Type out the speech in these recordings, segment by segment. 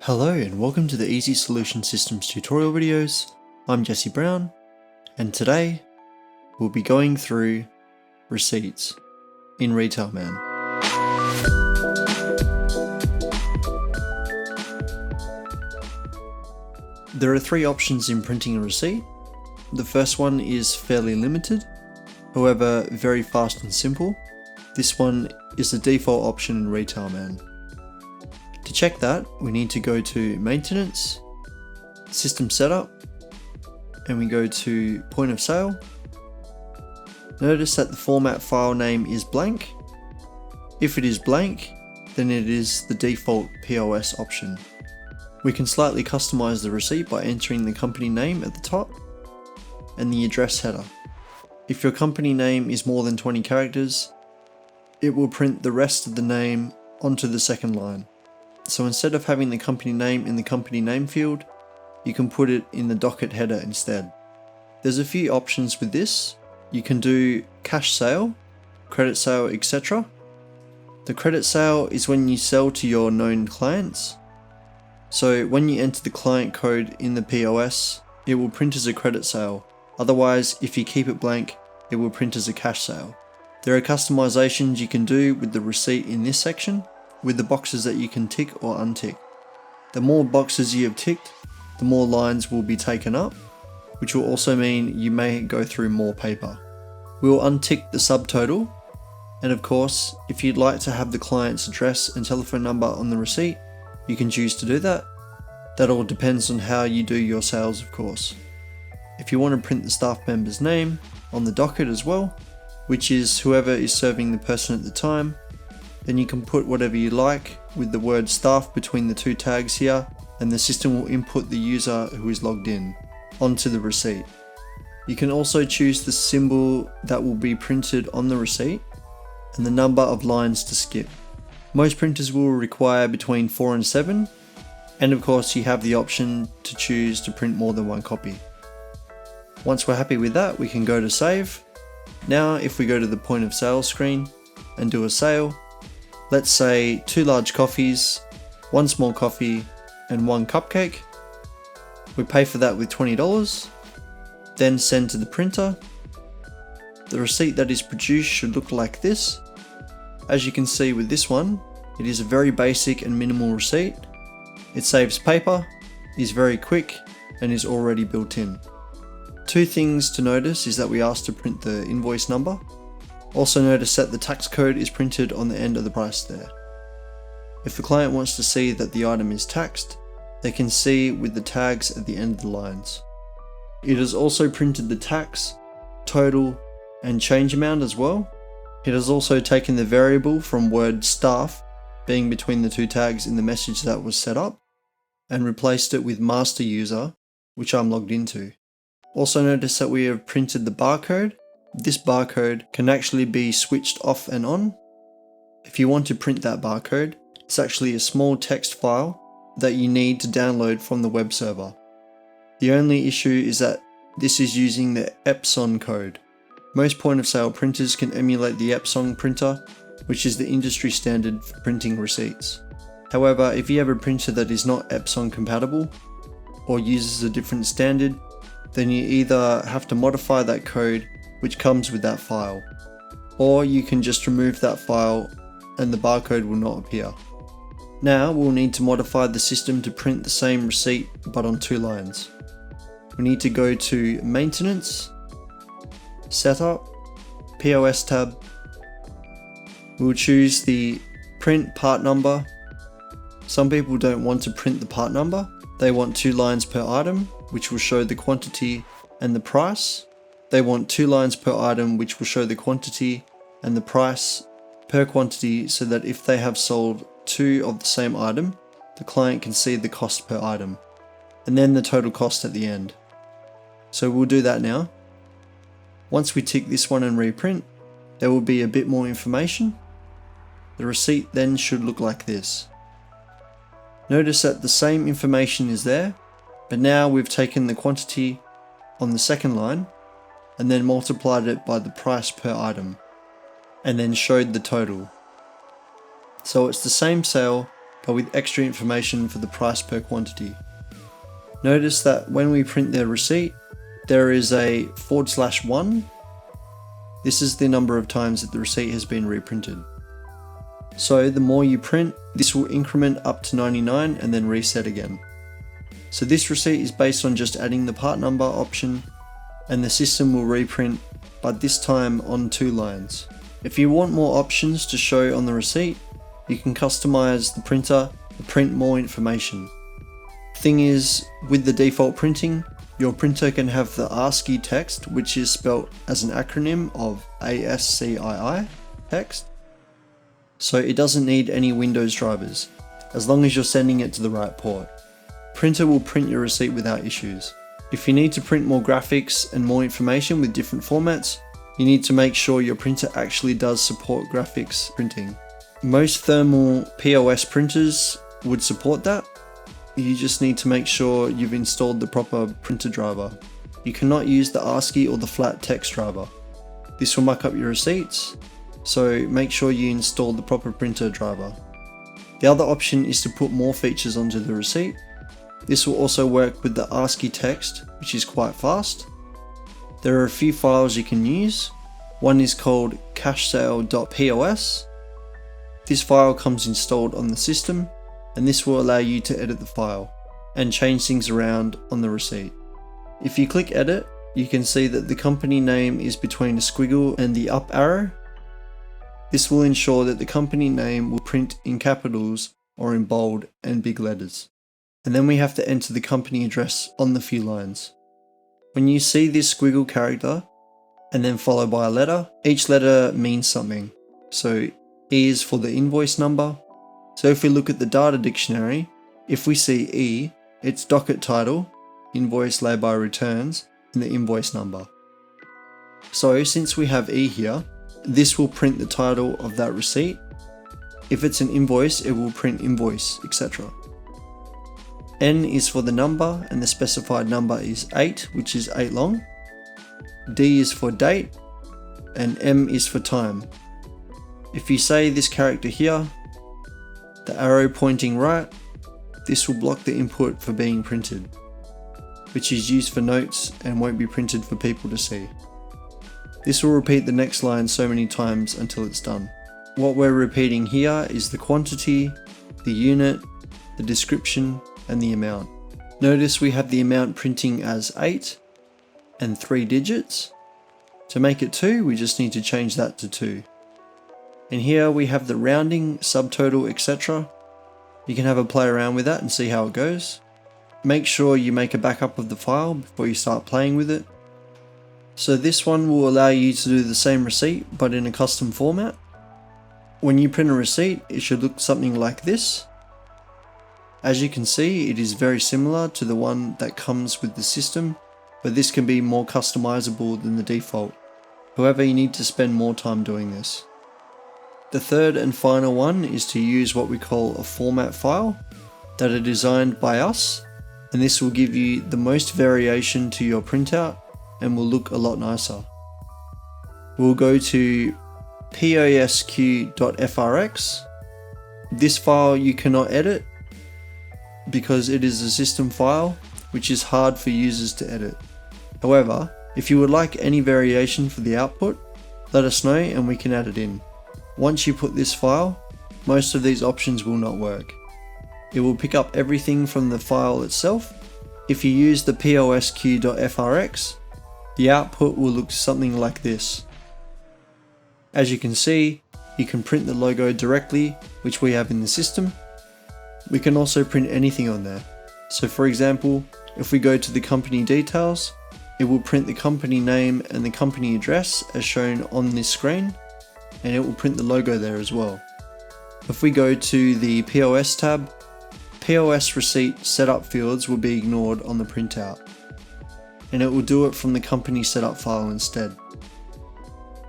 Hello and welcome to the Ezisolution Systems tutorial videos. I'm Jesse Brown, and today we'll be going through receipts in RetailMan. There are three options in printing a receipt. The first one is fairly limited, however very fast and simple. This one is the default option in RetailMan. To check that, we need to go to Maintenance, System Setup, and we go to Point of Sale. Notice that the format file name is blank. If it is blank, then it is the default POS option. We can slightly customize the receipt by entering the company name at the top and the address header. If your company name is more than 20 characters, it will print the rest of the name onto the second line. So instead of having the company name in the company name field, you can put it in the docket header instead. There's a few options with this. You can do cash sale, credit sale, etc. The credit sale is when you sell to your known clients. So when you enter the client code in the POS, it will print as a credit sale. Otherwise, if you keep it blank, it will print as a cash sale. There are customizations you can do with the receipt in this section, with the boxes that you can tick or untick. The more boxes you have ticked, the more lines will be taken up, which will also mean you may go through more paper. We will untick the subtotal, and of course, if you'd like to have the client's address and telephone number on the receipt, you can choose to do that. That all depends on how you do your sales, of course. If you want to print the staff member's name on the docket as well, which is whoever is serving the person at the time, then you can put whatever you like with the word staff between the two tags here, and the system will input the user who is logged in onto the receipt. You can also choose the symbol that will be printed on the receipt and the number of lines to skip. Most printers will require between 4 and 7, and of course you have the option to choose to print more than one copy. Once we're happy with that, we can go to save. Now if we go to the point of sale screen and do a sale, let's say 2 large coffees, 1 small coffee, and 1 cupcake. We pay for that with $20, then send to the printer. The receipt that is produced should look like this. As you can see with this one, it is a very basic and minimal receipt. It saves paper, is very quick, and is already built in. 2 things to notice is that we asked to print the invoice number. Also notice that the tax code is printed on the end of the price there. If the client wants to see that the item is taxed, they can see with the tags at the end of the lines. It has also printed the tax, total, and change amount as well. It has also taken the variable from word staff being between the 2 tags in the message that was set up and replaced it with master user, which I'm logged into. Also notice that we have printed the barcode. This barcode can actually be switched off and on. If you want to print that barcode, it's actually a small text file that you need to download from the web server. The only issue is that this is using the Epson code. Most point of sale printers can emulate the Epson printer, which is the industry standard for printing receipts. However, if you have a printer that is not Epson compatible or uses a different standard, then you either have to modify that code which comes with that file, or you can just remove that file and the barcode will not appear. Now we'll need to modify the system to print the same receipt but on 2 lines. We need to go to Maintenance, Setup, POS tab. We'll choose the print part number. Some people don't want to print the part number. They want 2 lines per item, which will show the quantity and the price. They want 2 lines per item, which will show the quantity and the price per quantity, so that if they have sold 2 of the same item, the client can see the cost per item, and then the total cost at the end. So we'll do that now. Once we tick this one and reprint, there will be a bit more information. The receipt then should look like this. Notice that the same information is there, but now we've taken the quantity on the second line and then multiplied it by the price per item, and then showed the total. So it's the same sale, but with extra information for the price per quantity. Notice that when we print their receipt, there is a /1. This is the number of times that the receipt has been reprinted. So the more you print, this will increment up to 99 and then reset again. So this receipt is based on just adding the part number option, and the system will reprint, but this time on 2 lines. If you want more options to show on the receipt, you can customize the printer to print more information. Thing is, with the default printing, your printer can have the ASCII text, which is spelt as an acronym of ASCII text. So it doesn't need any Windows drivers, as long as you're sending it to the right port. Printer will print your receipt without issues. If you need to print more graphics and more information with different formats, you need to make sure your printer actually does support graphics printing. Most thermal POS printers would support that. You just need to make sure you've installed the proper printer driver. You cannot use the ASCII or the flat text driver. This will muck up your receipts, so make sure you install the proper printer driver. The other option is to put more features onto the receipt. This will also work with the ASCII text, which is quite fast. There are a few files you can use. One is called cashsale.pos. This file comes installed on the system, and this will allow you to edit the file and change things around on the receipt. If you click edit, you can see that the company name is between a squiggle and the up arrow. This will ensure that the company name will print in capitals or in bold and big letters. And then we have to enter the company address on the few lines. When you see this squiggle character and then followed by a letter, each letter means something. So E is for the invoice number. So if we look at the data dictionary, if we see E, it's docket title, invoice lay-by returns, and the invoice number. So since we have E here, this will print the title of that receipt. If it's an invoice, it will print invoice, etc. N is for the number, and the specified number is 8, which is 8 long. D is for date, and M is for time. If you say this character here, the arrow pointing right, this will block the input for being printed, which is used for notes and won't be printed for people to see. This will repeat the next line so many times until it's done. What we're repeating here is the quantity, the unit, the description, and the amount. Notice we have the amount printing as 8 and 3 digits. To make it 2, we just need to change that to 2. And here we have the rounding, subtotal, etc. You can have a play around with that and see how it goes. Make sure you make a backup of the file before you start playing with it. So this one will allow you to do the same receipt but in a custom format. When you print a receipt, it should look something like this. As you can see, it is very similar to the one that comes with the system, but this can be more customizable than the default. However, you need to spend more time doing this. The third and final one is to use what we call a format file that are designed by us, and this will give you the most variation to your printout and will look a lot nicer. We'll go to posq.frx. This file you cannot edit because it is a system file, which is hard for users to edit. However, if you would like any variation for the output, let us know and we can add it in. Once you put this file, most of these options will not work. It will pick up everything from the file itself. If you use the posq.frx, the output will look something like this. As you can see, you can print the logo directly, which we have in the system. We can also print anything on there. So for example, if we go to the company details, it will print the company name and the company address as shown on this screen, and it will print the logo there as well. If we go to the POS tab, POS receipt setup fields will be ignored on the printout, and it will do it from the company setup file instead.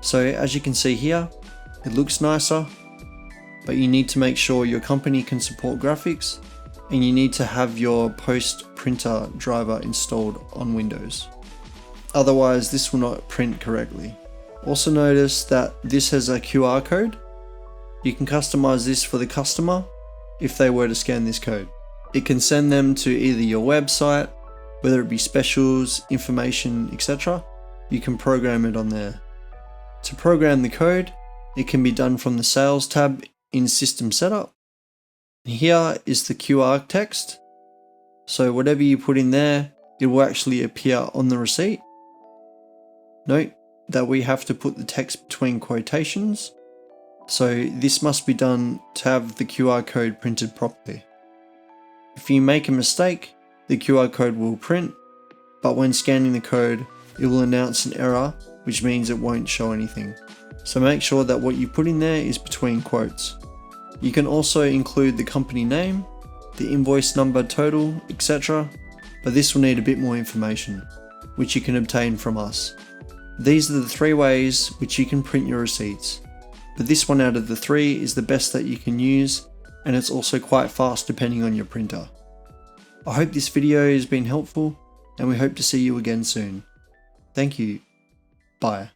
So as you can see here, it looks nicer, but you need to make sure your company can support graphics, and you need to have your post printer driver installed on Windows. Otherwise, this will not print correctly. Also notice that this has a QR code. You can customize this for the customer, if they were to scan this code. It can send them to either your website, whether it be specials, information, etc. You can program it on there. To program the code, it can be done from the Sales tab in System Setup. Here is the QR text. So whatever you put in there, it will actually appear on the receipt. Note that we have to put the text between quotations. So this must be done to have the QR code printed properly. If you make a mistake, the QR code will print, but when scanning the code, it will announce an error, which means it won't show anything. So make sure that what you put in there is between quotes. You can also include the company name, the invoice number total, etc. But this will need a bit more information, which you can obtain from us. These are the 3 ways which you can print your receipts. But this one out of the 3 is the best that you can use, and it's also quite fast depending on your printer. I hope this video has been helpful, and we hope to see you again soon. Thank you. Bye.